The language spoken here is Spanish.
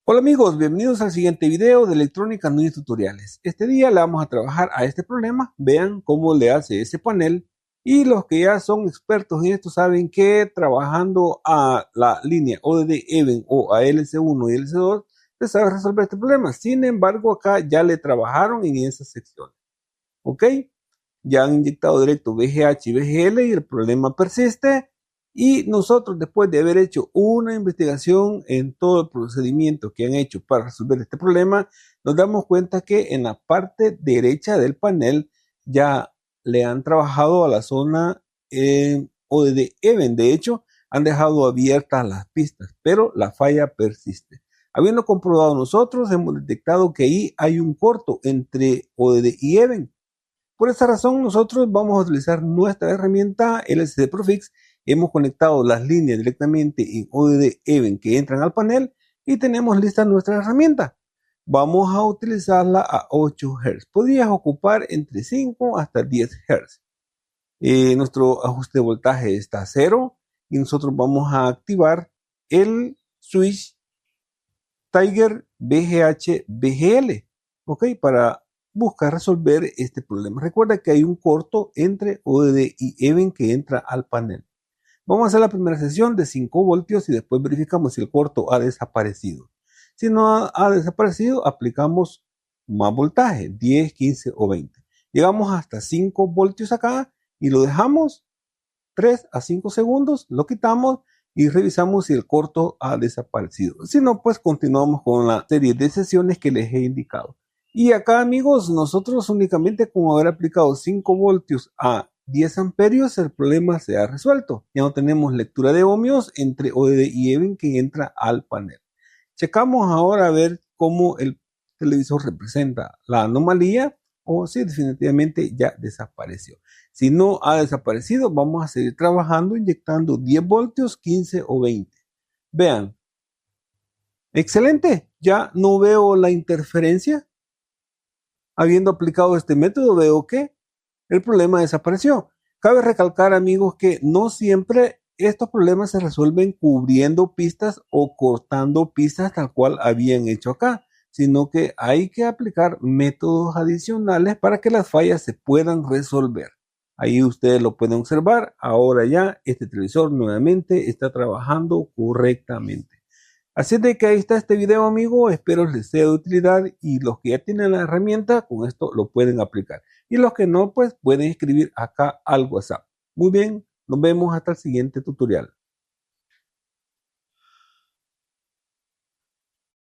Hola amigos, bienvenidos al siguiente video de Electrónica News Tutoriales. Este día le vamos a trabajar a este problema. Vean cómo le hace ese panel. Y los que ya son expertos en esto saben que trabajando a la línea ODD Even o a LC1 y LC2 se sabe resolver este problema. Sin embargo, acá ya le trabajaron en esa sección. ¿Ok? Ya han inyectado directo VGH y VGL y el problema persiste. Y nosotros, después de haber hecho una investigación en todo el procedimiento que han hecho para resolver este problema, nos damos cuenta que en la parte derecha del panel ya le han trabajado a la zona ODD Even. De hecho, han dejado abiertas las pistas, pero la falla persiste. Habiendo comprobado nosotros, hemos detectado que ahí hay un corto entre ODD y Even. Por esta razón, nosotros vamos a utilizar nuestra herramienta LCD Profix. Hemos conectado las líneas directamente en ODD Even que entran al panel y tenemos lista nuestra herramienta. Vamos a utilizarla a 8 Hz. Podrías ocupar entre 5 hasta 10 Hz. Nuestro ajuste de voltaje está a 0 y nosotros vamos a activar el switch Tiger VGH VGL, ¿ok? Para busca resolver este problema. Recuerda que hay un corto entre ODD y Even que entra al panel. Vamos a hacer la primera sesión de 5 voltios y después verificamos si el corto ha desaparecido. Si no ha desaparecido, aplicamos más voltaje, 10, 15 o 20. Llegamos hasta 5 voltios acá y lo dejamos 3 a 5 segundos, lo quitamos y revisamos si el corto ha desaparecido. Si no, pues continuamos con la serie de sesiones que les he indicado. Y acá, amigos, nosotros únicamente con haber aplicado 5 voltios a 10 amperios, el problema se ha resuelto. Ya no tenemos lectura de ohmios entre ODD y Even que entra al panel. Checamos ahora a ver cómo el televisor representa la anomalía o si definitivamente ya desapareció. Si no ha desaparecido, vamos a seguir trabajando inyectando 10 voltios, 15 o 20. Vean. Excelente. Ya no veo la interferencia. Habiendo aplicado este método, veo que el problema desapareció. Cabe recalcar, amigos, que no siempre estos problemas se resuelven cubriendo pistas o cortando pistas tal cual habían hecho acá, sino que hay que aplicar métodos adicionales para que las fallas se puedan resolver. Ahí ustedes lo pueden observar. Ahora ya este televisor nuevamente está trabajando correctamente. Así de que ahí está este video, amigo. Espero les sea de utilidad y los que ya tienen la herramienta con esto lo pueden aplicar. Y los que no, pues pueden escribir acá al WhatsApp. Muy bien, nos vemos hasta el siguiente tutorial.